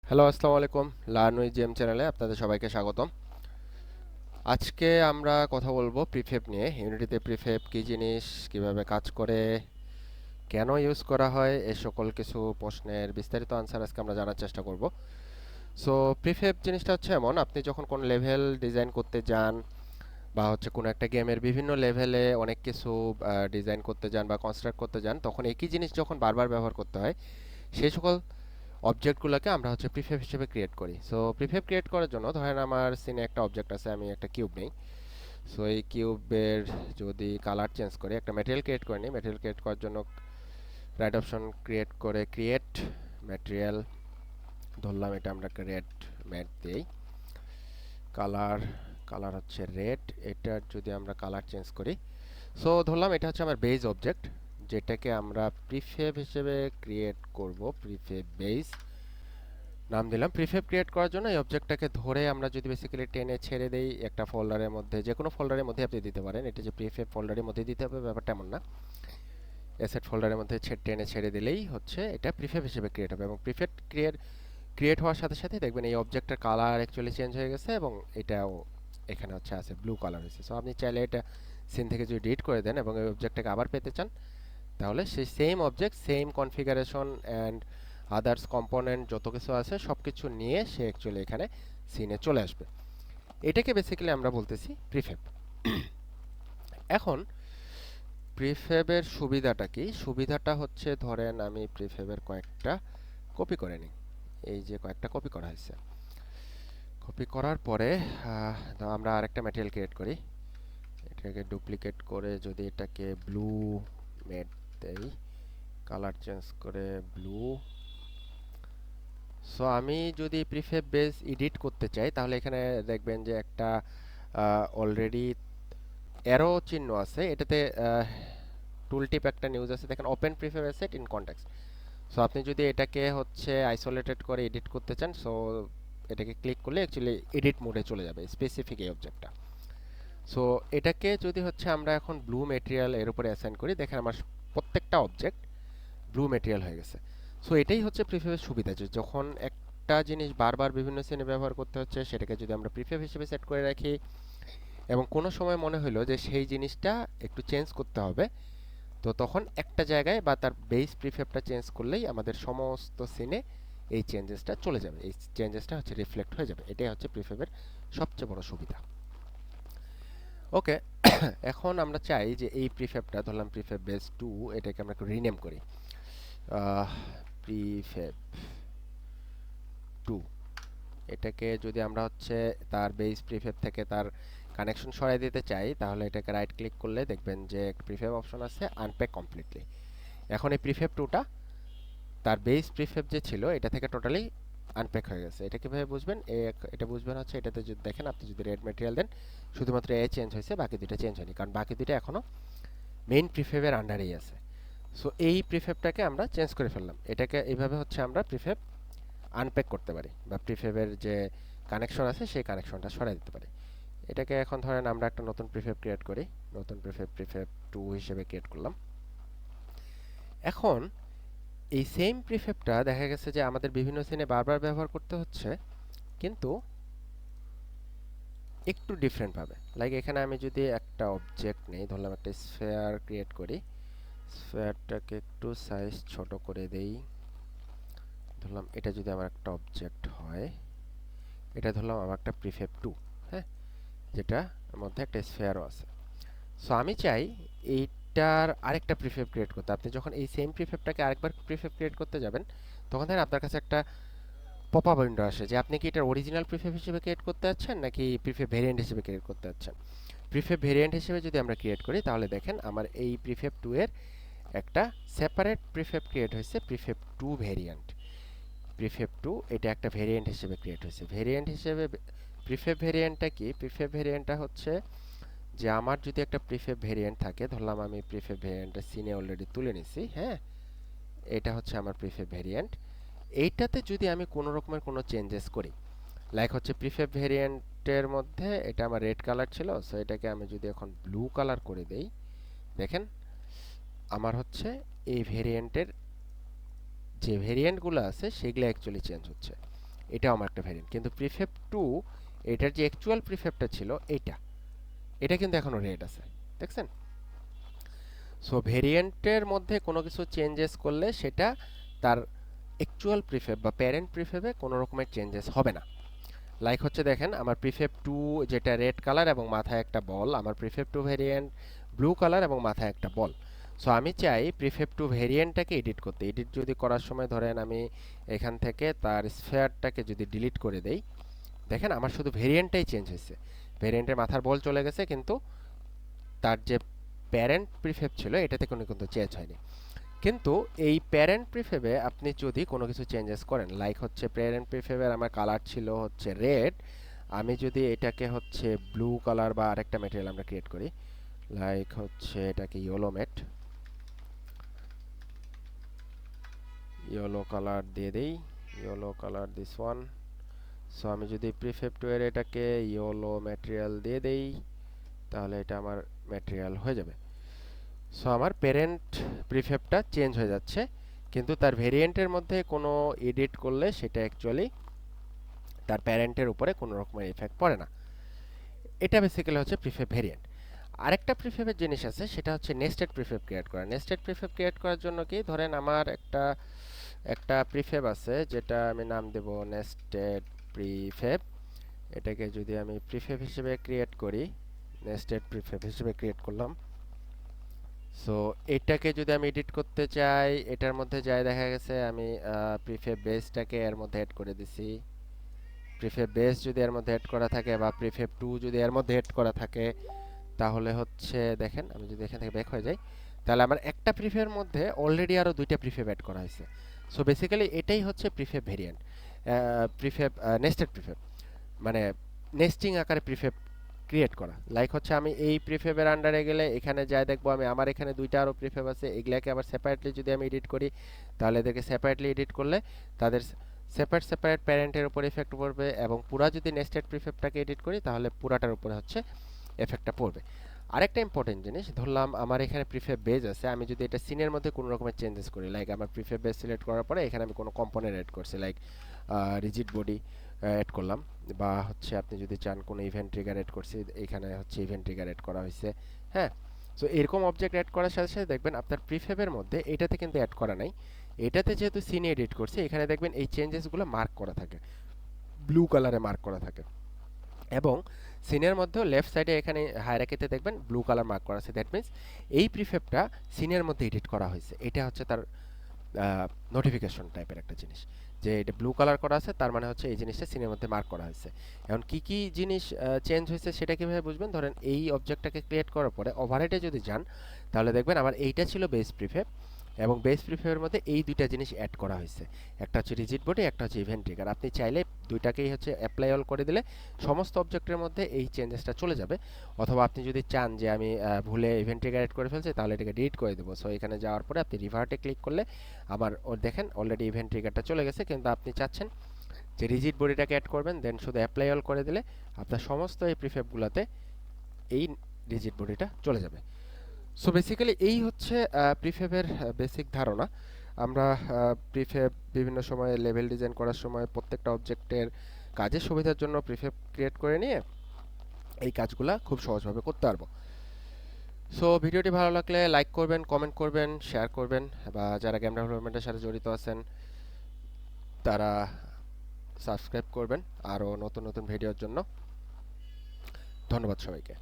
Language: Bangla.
হ্যালো, আসসালামু আলাইকুম। লার্ন উইথ জেম চ্যানেলে আপনাদের সবাইকে স্বাগতম। আজকে আমরা কথা বলবো প্রিফেব নিয়ে। ইউনিটিতে প্রিফেব কী জিনিস, কিভাবে কাজ করে, কেন ইউজ করা হয়, এই সকল কিছু প্রশ্নের বিস্তারিত আনসার আজকে আমরা জানার চেষ্টা করব। সো প্রিফেব জিনিসটা হচ্ছে এমন, আপনি যখন কোন লেভেল ডিজাইন করতে যান বা হচ্ছে কোনো একটা গেমের বিভিন্ন লেভেলে অনেক কিছু ডিজাইন করতে যান বা কনস্ট্রাক্ট করতে যান, তখন একই জিনিস যখন বারবার ব্যবহার করতে হয়, সেই সকল অবজেক্টগুলোকে আমরা হচ্ছে প্রিফেব হিসেবে ক্রিয়েট করি। সো প্রিফেব ক্রিয়েট করার জন্য ধরেন আমার সিনে একটা অবজেক্ট আছে, আমি একটা কিউব নেই। সো এই কিউবের যদি কালার চেঞ্জ করি, একটা ম্যাটেরিয়াল ক্রিয়েট করে নিই। ম্যাটেরিয়াল ক্রিয়েট করার জন্য রাইট অপশন ক্রিয়েট করে ক্রিয়েট ম্যাটেরিয়াল ধরলাম, এটা আমরা একটা রেড ম্যাট দিই। কালার কালার হচ্ছে রেড, এটার যদি আমরা কালার চেঞ্জ করি, সো ধরলাম এটা হচ্ছে আমার বেজ অবজেক্ট, যেটাকে আমরা প্রিফেব হিসেবে ক্রিয়েট করব। প্রিফেব বেজ নাম দিলাম। প্রিফেব ক্রিয়েট করার জন্য এই অবজেক্টটাকে ধরে আমরা যদি বেসিক্যালি টেনে ছেড়ে দেই একটা ফোল্ডারের মধ্যে, যে কোনো ফোল্ডারের মধ্যে আপনি দিতে পারেন। এটা যে প্রিফেব ফোল্ডারের মধ্যে দিতে হবে ব্যাপারটা এমন না। অ্যাসেট ফোল্ডারের মধ্যে টেনে ছেড়ে দিলেই হচ্ছে এটা প্রিফেব হিসেবে ক্রিয়েট হবে, এবং প্রিফেব ক্রিয়েট হওয়ার সাথে সাথে দেখবেন এই অবজেক্টের কালার অ্যাকচুয়ালি চেঞ্জ হয়ে গেছে, এবং এটাও এখানে হচ্ছে আছে ব্লু কালার হয়েছে। সো আপনি চাইলে এটা সিন থেকে যদি ডিলিট করে দেন এবং এই অবজেক্টটাকে আবার পেতে চান, তাহলে সেই same object, same configuration and others component যত কিছু আছে সব কিছু নিয়ে সে অ্যাকচুয়ালি এখানে সিনে চলে আসবে। এটাকে বেসিক্যালি আমরা বলতেছি প্রিফেব। এখন প্রিফেবের সুবিধাটা কি? সুবিধাটা হচ্ছে, ধরেন আমি প্রিফেবের কয়েকটা কপি করে নিই। এই যে কয়েকটা কপি করা হয়েছে, কপি করার পরে আমরা আরেকটা ম্যাটেরিয়াল ক্রিয়েট করি। এটাকে ডুপ্লিকেট করে যদি এটাকে ব্লু মেট দেই, কালার চেঞ্জ করে ব্লু। সো আমি যদি প্রিফেব বেস এডিট করতে চাই, তাহলে এখানে দেখবেন যে একটা অলরেডি অ্যারো চিহ্ন আছে, এটাতে টুল টিপ একটা নিউজ আছে, দেখেন open prefab asset in context. So আপনি যদি এটাকে হচ্ছে আইসোলেটেড করে এডিট করতে চান, সো এটাকে ক্লিক করলে অ্যাকচুয়ালি এডিট মোডে চলে যাবে স্পেসিফিক এই অবজেক্টটা। সো এটাকে যদি হচ্ছে আমরা এখন ব্লু ম্যাটেরিয়াল এর উপরে অ্যাসাইন করি, দেখেন আমার প্রত্যেকটা অবজেক্ট ব্লু ম্যাটেরিয়াল হয়ে গেছে। সো এটাই হচ্ছে প্রিফেবের সুবিধা, যে যখন একটা জিনিস বারবার বিভিন্ন সিনে ব্যবহার করতে হচ্ছে, সেটাকে যদি আমরা প্রিফেব হিসেবে সেট করে রাখি এবং কোনো সময় মনে হলো যে সেই জিনিসটা একটু চেঞ্জ করতে হবে, তো তখন একটা জায়গায় বা তার বেস প্রিফেবটা চেঞ্জ করলেই আমাদের সমস্ত সিনে এই চেঞ্জেসটা চলে যাবে, এই চেঞ্জেসটা হচ্ছে রিফ্লেক্ট হয়ে যাবে। এটাই হচ্ছে প্রিফেবের সবচেয়ে বড় সুবিধা। ওকে, এখন আমরা চাই যে এই প্রিফেবটা ধরলাম প্রিফেব বেস 2, এটাকে আমরা একটু রিনেম করি প্রিফেব 2। এটাকে যদি আমরা হচ্ছে তার বেস প্রিফেব থেকে তার কানেকশন সরাই দিতে চাই, তাহলে এটাকে রাইট ক্লিক করলে দেখবেন যে একটা প্রিফেব অপশন আছে, আনপ্যাক কমপ্লিটলি। এখন এই প্রিফেব 2টা তার বেস প্রিফেব যে ছিল এটা থেকে টোটালি আনপ্যাক হয়ে গেছে। এটা কিভাবে বুঝবেন? এটা বুঝবেন হচ্ছে, এটাতে যদি দেখেন, আপনি যদি রেড ম্যাটেরিয়াল দেন, শুধুমাত্র এ চেঞ্জ হয়েছে, বাকি দুটো চেঞ্জ হয়নি, কারণ বাকি দুটো এখনো মেইন প্রিফেবের আন্ডারেই আছে। সো এই প্রিফেবটাকে আমরা চেঞ্জ করে ফেললাম। এটাকে এইভাবে হচ্ছে আমরা প্রিফেব আনপ্যাক করতে পারি, বা প্রিফেবের যে কানেকশন আছে সেই কানেকশনটা সরাই দিতে পারি। এটাকে এখন ধরেন আমরা একটা নতুন প্রিফেব ক্রিয়েট করি, নতুন প্রিফেব 2 হিসেবে ক্রিয়েট করলাম। এখন এই সেম প্রিফেবটা দেখা গেছে যে আমাদের বিভিন্ন সিনে বারবার ব্যবহার করতে হচ্ছে, কিন্তু একটু ডিফারেন্ট ভাবে। লাইক এখানে আমি যদি একটা অবজেক্ট নেই, ধরলাম একটা স্ফেয়ার ক্রিয়েট করি, স্ফেয়ারটাকে একটু সাইজ ছোট করে দেই। ধরলাম এটা যদি আমার একটা অবজেক্ট হয়, এটা ধরলাম আমার একটা প্রিফেব 2, হ্যাঁ, যেটার মধ্যে একটা স্ফেয়ারও আছে। সো আমি চাই এইটার আরেকটা প্রিফেব ক্রিয়েট করতে। আপনি যখন এই সেম প্রিফেবটাকে আরেকবার প্রিফেব ক্রিয়েট করতে যাবেন, তখন দেখেন আপনার কাছে একটা পপ আপ উইন্ডো আসে যে আপনি কি এটার অরিজিনাল প্রিফেব হিসেবে ক্রিয়েট করতে যাচ্ছেন নাকি প্রিফেব ভেরিয়েন্ট হিসেবে ক্রিয়েট করতে যাচ্ছেন। প্রিফেব ভেরিয়েন্ট হিসেবে যদি আমরা ক্রিয়েট করি, তাহলে দেখেন আমার এই প্রিফেব 2 এর একটা সেপারেট প্রিফেব ক্রিয়েট হয়েছে, প্রিফেব 2 ভেরিয়েন্ট। প্রিফেব 2 এটা একটা ভেরিয়েন্ট হিসেবে ক্রিয়েট হয়েছে। ভেরিয়েন্ট হিসেবে প্রিফেব ভেরিয়েন্টটা কি? প্রিফেব ভেরিয়েন্টটা হচ্ছে যে আমার যদি একটা প্রিফেব ভেরিয়েন্ট থাকে, ধরলাম আমি প্রিফেব ভেরিয়েন্টটা সিনে অলরেডি তুলে নিছি, হ্যাঁ, এটা হচ্ছে আমার প্রিফেব ভেরিয়েন্ট। এইটাতে যদি আমি কোনো রকমের কোনো চেঞ্জেস করি, লাইক হচ্ছে প্রিফেব ভেরিয়েন্টের মধ্যে এটা আমার রেড কালার ছিল, সো এটাকে আমি যদি এখন ব্লু কালার করে দেই, দেখেন আমার হচ্ছে এই ভেরিয়েন্টের যে ভেরিয়েন্টগুলো আছে সেগুলো অ্যাকচুয়ালি চেঞ্জ হচ্ছে। এটাও আমার একটা ভেরিয়েন্ট, কিন্তু প্রিফেব টু এটার যে অ্যাকচুয়াল প্রিফেবটা ছিল এটা এটা কিন্তু এখনো রেড আছে, দেখছেন? সো ভেরিয়েন্টের মধ্যে কোনো কিছু চেঞ্জেস করলে সেটা তার অ্যাকচুয়াল প্রিফেব বা প্যারেন্ট প্রিফেবে কোনো রকমের চেঞ্জেস হবে না। লাইক হচ্ছে দেখেন আমার প্রিফেব টু যেটা রেড কালার এবং মাথায় একটা বল, আমার প্রিফেব টু ভেরিয়েন্ট ব্লু কালার এবং মাথায় একটা বল। সো আমি চাই প্রিফেব টু ভেরিয়েন্টটাকে এডিট করতে। এডিট যদি করার সময় ধরেন আমি এখান থেকে তার স্ফেয়ারটাকে যদি ডিলিট করে দেই, দেখেন আমার শুধু ভেরিয়েন্টটাই চেঞ্জ হয়েছে। ভেরিয়েন্টের মাথার বল চলে গেছে, কিন্তু তার যে প্যারেন্ট প্রিফেব ছিল এটাতে কোনো কিন্তু চেঞ্জ হয়নি। কিন্তু এই প্যারেন্ট প্রিফেবে আপনি যদি কোনো কিছু চেঞ্জেস করেন, লাইক হচ্ছে প্যারেন্ট প্রিফেবের আমার কালার ছিল হচ্ছে রেড, আমি যদি এটাকে হচ্ছে ব্লু কালার বা আরেকটা ম্যাটেরিয়াল আমরা ক্রিয়েট করি, লাইক হচ্ছে এটাকে ইয়েলো ম্যাট, ইয়েলো কালার দিয়ে দেই, yellow colour this one. So আমি যদি প্রিফেব টু এর এটাকে ইয়েলো ম্যাটেরিয়াল দিয়ে দেই, তাহলে এটা আমার ম্যাটেরিয়াল হয়ে যাবে। সো আমার প্যারেন্ট প্রিফেবটা চেঞ্জ হয়ে যাচ্ছে, কিন্তু তার ভেরিয়েন্টের মধ্যে কোনো এডিট করলে সেটা অ্যাকচুয়ালি তার প্যারেন্টের উপরে কোনো রকমের ইফেক্ট পড়ে না। এটা বেসিক্যালি হচ্ছে প্রিফেব ভেরিয়েন্ট। আরেকটা প্রিফেবের জিনিস আছে, সেটা হচ্ছে নেস্টেড প্রিফেব ক্রিয়েট করা। নেস্টেড প্রিফেব ক্রিয়েট করার জন্য কি, ধরেন আমার একটা একটা প্রিফেব আছে যেটা আমি নাম দেব নেস্টেড প্রিফেব। এটাকে যদি আমি প্রিফেব হিসেবে ক্রিয়েট করি, নেস্টেড প্রিফেব হিসেবে ক্রিয়েট করলাম। সো এটাকে যদি আমি এডিট করতে চাই, এটার মধ্যে যাই দেখা গেছে আমি প্রিফেব বেসটাকে এর মধ্যে অ্যাড করে দিছি। প্রিফেব বেস যদি এর মধ্যে অ্যাড করা থাকে বা প্রিফেব টু যদি এর মধ্যে অ্যাড করা থাকে, তাহলে হচ্ছে দেখেন আমি যদি এখান থেকে ব্যাক হয়ে যাই, তাহলে আমার একটা প্রিফেবের মধ্যে অলরেডি আরও দুইটা প্রিফেব অ্যাড করা হয়েছে। সো বেসিক্যালি এটাই হচ্ছে প্রিফেব ভেরিয়েন্ট, প্রিফেব নেস্টেড প্রিফেব, মানে নেস্টিং আকারে প্রিফেব ক্রিয়েট করা। লাইক হচ্ছে আমি এই প্রিফেবের আন্ডারে গেলে এখানে যাই দেখবো আমি আমার এখানে দুইটা আরও প্রিফেব আছে, এগুলাকে আবার সেপারেটলি যদি আমি এডিট করি, তাহলে এদেরকে সেপারেটলি এডিট করলে তাদের সেপারেট সেপারেট প্যারেন্টের উপর এফেক্ট পড়বে, এবং পুরা যদি নেস্টেড প্রিফেবটাকে এডিট করি তাহলে পুরাটার উপরে হচ্ছে এফেক্টটা পড়বে। আরেকটা ইম্পর্টেন্ট জিনিস, ধরলাম আমার এখানে প্রিফেব বেজ আছে, আমি যদি এটা সিনের মধ্যে কোনো রকমের চেঞ্জেস করি, লাইক আমার প্রিফেব বেজ সিলেক্ট করার পরে এখানে আমি কোনো কম্পোনেন্ট অ্যাড করছি, লাইক রিজিড বডি অ্যাড করলাম, বা হচ্ছে আপনি যদি চান কোনো ইভেন্ট ট্রিগার অ্যাড করছি, এখানে হচ্ছে ইভেন্ট ট্রিগার অ্যাড করা হয়েছে। হ্যাঁ, সো এরকম অবজেক্ট অ্যাড করার সাথে সাথে দেখবেন আপনার প্রিফেবের মধ্যে এটাতে কিন্তু অ্যাড করা নাই, এটাতে যেহেতু সিনে এডিট করছি এখানে দেখবেন এই চেঞ্জেসগুলো মার্ক করা থাকে, ব্লু কালারে মার্ক করা থাকে, এবং সিনের মধ্যেও লেফট সাইডে এখানে হায়ারার্কিতে দেখবেন ব্লু কালার মার্ক করা আছে। দ্যাট মিন্স এই প্রিফেবটা সিনের মধ্যে এডিট করা হয়েছে, এটা হচ্ছে তার নোটিফিকেশন টাইপের একটা জিনিস, যে এটা ব্লু কালার করা আছে, তার মানে হচ্ছে এই জিনিসটা সিনের মধ্যে মার্ক করা হয়েছে। এখন কি কি জিনিস চেঞ্জ হয়েছে সেটা কিভাবে বুঝবেন, ধরেন এই অবজেক্টটাকে ক্রিয়েট করার পরে ওভারহেডে যদি যান, তাহলে দেখবেন আমার এইটা ছিল বেস প্রিফেব, এবং বেস প্রিফেবের মধ্যে এই দুইটা জিনিস অ্যাড করা হয়েছে, একটা হচ্ছে রিজিড বডি, একটা হচ্ছে ইভেন্ট ট্রিগার। আপনি চাইলে দুইটাকেই হচ্ছে অ্যাপ্লাই অল করে দিলে সমস্ত অবজেক্টের মধ্যে এই চেঞ্জেসটা চলে যাবে, অথবা আপনি যদি চান যে আমি ভুলে ইভেন্ট ট্রিগার অ্যাড করে ফেলছি তাহলে এটাকে ডিলিট করে দেবো। সো এখানে যাওয়ার পরে আপনি রিভার্টে ক্লিক করলে আমার দেখেন অলরেডি ইভেন্ট ট্রিগারটা চলে গেছে, কিন্তু আপনি চাচ্ছেন যে রিজিড বডিটাকে অ্যাড করবেন, দেন শুধু অ্যাপ্লাই অল করে দিলে আপনার সমস্ত এই প্রিফেবগুলোতে এই রিজিড বডিটা চলে যাবে। সো বেসিক্যালি এই হচ্ছে প্রিফেবের বেসিক ধারণা। আমরা প্রিফেব বিভিন্ন সময়ে লেভেল ডিজাইন করার সময় প্রত্যেকটা অবজেক্টের কাজের সুবিধার জন্য প্রিফেব ক্রিয়েট করে নিয়ে এই কাজগুলা খুব সহজভাবে করতে পারবো। সো ভিডিওটি ভালো লাগলে লাইক করবেন, কমেন্ট করবেন, শেয়ার করবেন, বা যারা গেম ডেভেলপমেন্টের সাথে জড়িত আছেন তারা সাবস্ক্রাইব করবেন আরও নতুন নতুন ভিডিওর জন্য। ধন্যবাদ সবাইকে।